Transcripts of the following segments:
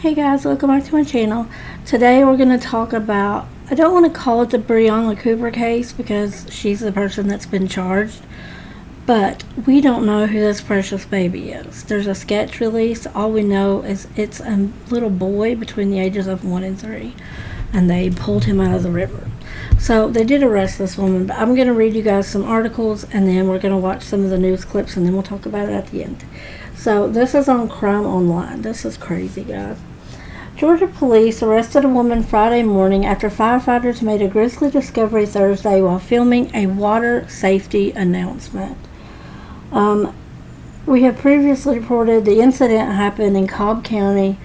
Hey guys, welcome back to my channel. Today we're going to talk about, I don't want to call it the Breyanla Cooper case because she's the person that's been charged, but we don't know who this precious baby is. There's a sketch release. All we know is it's a little boy between the ages of 1 and 3, and they pulled him out of the river. So they did arrest this woman, but I'm going to read you guys some articles, and then we're going to watch some of the news clips, and then we'll talk about it at the end. So this is on Crime Online. This is crazy, guys. Georgia police arrested a woman Friday morning after firefighters made a grisly discovery Thursday while filming a water safety announcement. We have previously reported the incident happened in Cobb County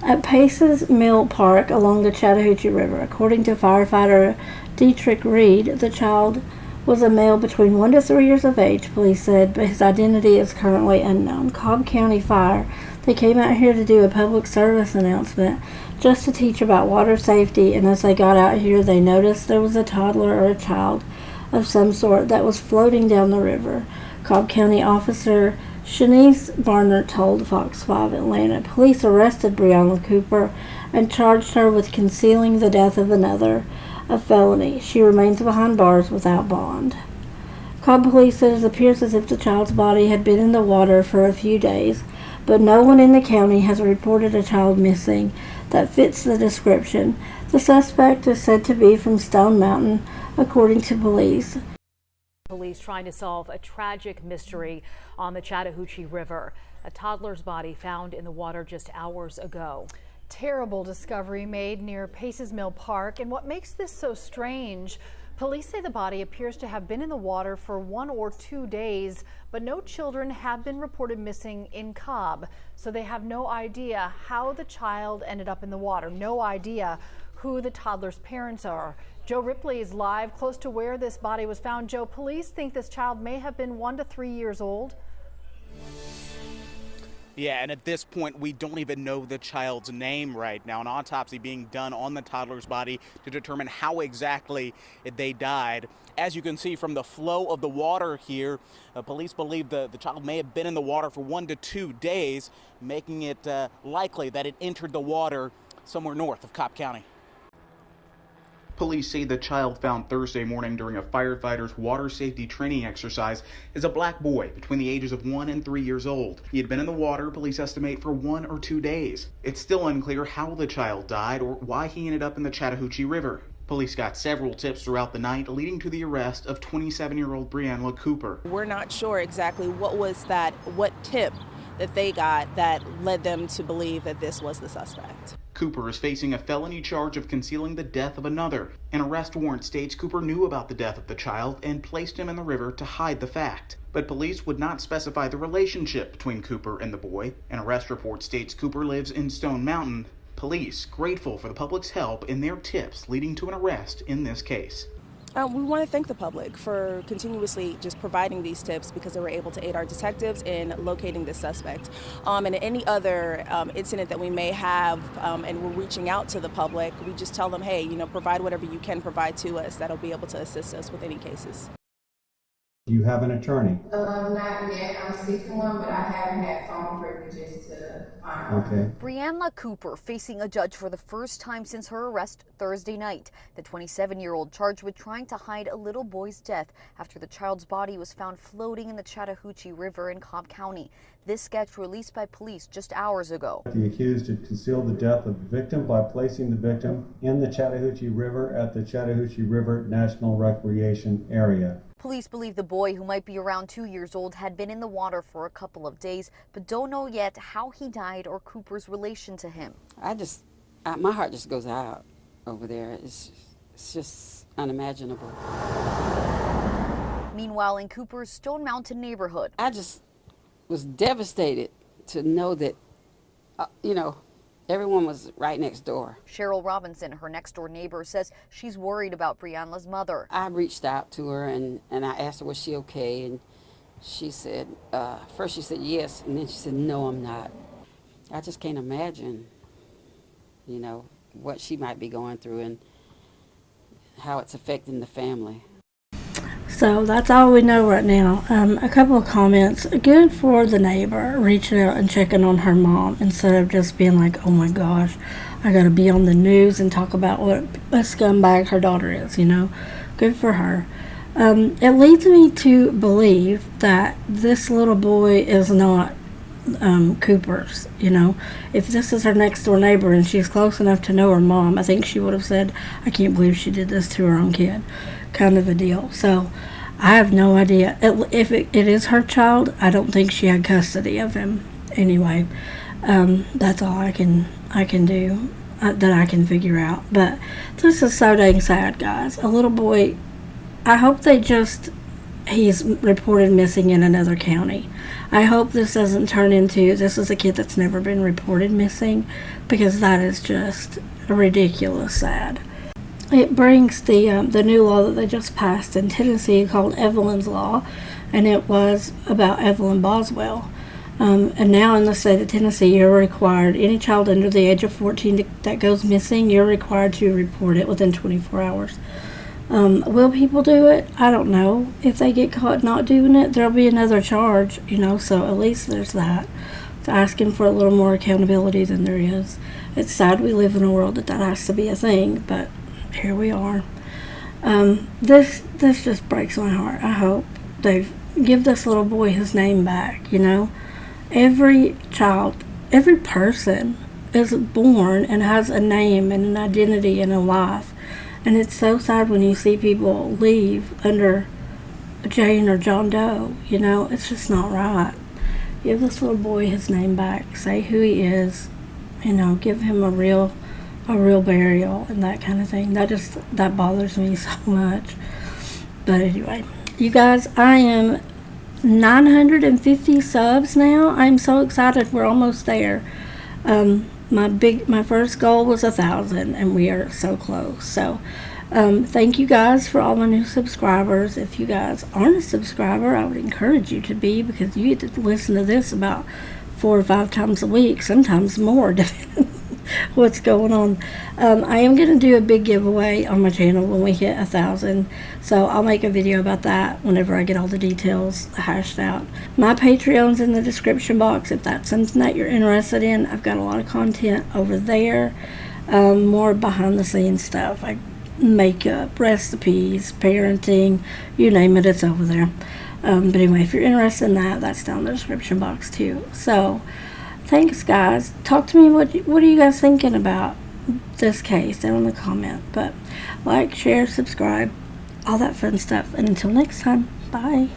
at Pace's Mill Park along the Chattahoochee River. According to firefighter Dietrich Reed, the child was a male between 1 to 3 years of age, police said, but his identity is currently unknown. Cobb County Fire, they came out here to do a public service announcement just to teach about water safety, and as they got out here, they noticed there was a toddler or a child of some sort that was floating down the river. Cobb County officer Shanice Barnard told Fox 5 Atlanta police arrested Breyanla Cooper and charged her with concealing the death of another, a felony. She remains behind bars without bond. Cobb police said it appears as if the child's body had been in the water for a few days, but no one in the county has reported a child missing that fits the description. The suspect is said to be from Stone Mountain, according to police. Police trying to solve a tragic mystery on the Chattahoochee River. A toddler's body found in the water just hours ago. Terrible discovery made near Pace's Mill Park, and what makes this so strange, police say the body appears to have been in the water for 1 or 2 days, but no children have been reported missing in Cobb, so they have no idea how the child ended up in the water, no idea who the toddler's parents are. Joe Ripley is live close to where this body was found. Joe, police think this child may have been 1 to 3 years old. Yeah, and at this point, we don't even know the child's name right now. An autopsy being done on the toddler's body to determine how exactly they died. As you can see from the flow of the water here, police believe the child may have been in the water for 1 to 2 days, making it likely that it entered the water somewhere north of Cobb County. Police say the child found Thursday morning during a firefighter's water safety training exercise is a black boy between the ages of 1 and 3 years old. He had been in the water, police estimate, for 1 or 2 days. It's still unclear how the child died or why he ended up in the Chattahoochee River. Police got several tips throughout the night, leading to the arrest of 27-year-old Breyanla Cooper. We're not sure exactly what tip that they got that led them to believe that this was the suspect. Cooper is facing a felony charge of concealing the death of another. An arrest warrant states Cooper knew about the death of the child and placed him in the river to hide the fact. But police would not specify the relationship between Cooper and the boy. An arrest report states Cooper lives in Stone Mountain. Police grateful for the public's help in their tips leading to an arrest in this case. We want to thank the public for continuously just providing these tips because they were able to aid our detectives in locating this suspect. And any other incident that we may have and we're reaching out to the public, we just tell them, hey, provide whatever you can provide to us that'll be able to assist us with any cases. Do you have an attorney? Not yet. I'm seeking one, but I haven't had phone privileges to find one. Okay. Breyanla Cooper facing a judge for the first time since her arrest Thursday night. The 27-year-old charged with trying to hide a little boy's death after the child's body was found floating in the Chattahoochee River in Cobb County. This sketch released by police just hours ago. The accused had concealed the death of the victim by placing the victim in the Chattahoochee River at the Chattahoochee River National Recreation Area. Police believe the boy, who might be around 2 years old, had been in the water for a couple of days, but don't know yet how he died or Cooper's relation to him. My heart just goes out over there. It's just unimaginable. Meanwhile, in Cooper's Stone Mountain neighborhood, I just was devastated to know that, everyone was right next door. Cheryl Robinson, her next-door neighbor, says she's worried about Breyanla's mother. I reached out to her and I asked her, was she okay? And she said, first she said yes, and then she said, no, I'm not. I just can't imagine, what she might be going through and how it's affecting the family. So that's all we know right now. A couple of comments. Good for the neighbor reaching out and checking on her mom instead of just being like, oh my gosh, I gotta be on the news and talk about what a scumbag her daughter is, you know. Good for her. It leads me to believe that this little boy is not Cooper's, you know. If this is her next door neighbor and she's close enough to know her mom, I think she would have said, I can't believe she did this to her own kid, kind of a deal. So I have no idea. If it is her child, I don't think she had custody of him. Anyway, that's all I can do, that I can figure out. But this is so dang sad, guys. A little boy, I hope he's reported missing in another county. I hope this doesn't turn into, this is a kid that's never been reported missing, because that is just ridiculous sad. It brings the new law that they just passed in Tennessee called Evelyn's Law, and it was about Evelyn Boswell. And now in the state of Tennessee, you're required, any child under the age of 14 that goes missing, you're required to report it within 24 hours. Will people do it? I don't know. If they get caught not doing it, there'll be another charge, you know, so at least there's that. It's asking for a little more accountability than there is. It's sad we live in a world that has to be a thing, but here we are. This just breaks my heart. I hope they give this little boy his name back, you know. Every child, every person is born and has a name and an identity and a life. And it's so sad when you see people leave under Jane or John Doe, you know. It's just not right. Give this little boy his name back. Say who he is, you know. Give him a real burial and that kind of thing. That bothers me so much. But anyway, you guys, I am 950 subs now. I'm so excited. We're almost there. My first goal was 1,000, and we are so close. So thank you guys for all my new subscribers. If you guys aren't a subscriber, I would encourage you to be, because you get to listen to this about 4 or 5 times a week, sometimes more, depending on what's going on. I am going to do a big giveaway on my channel when we hit 1,000, so I'll make a video about that whenever I get all the details hashed out. My Patreon's in the description box if that's something that you're interested in. I've got a lot of content over there, more behind the scenes stuff like makeup, recipes, parenting, you name it, it's over there. But anyway, if you're interested in that, that's down in the description box too. So thanks, guys. Talk to me. What are you guys thinking about this case down in the comment? But like, share, subscribe, all that fun stuff. And until next time, bye.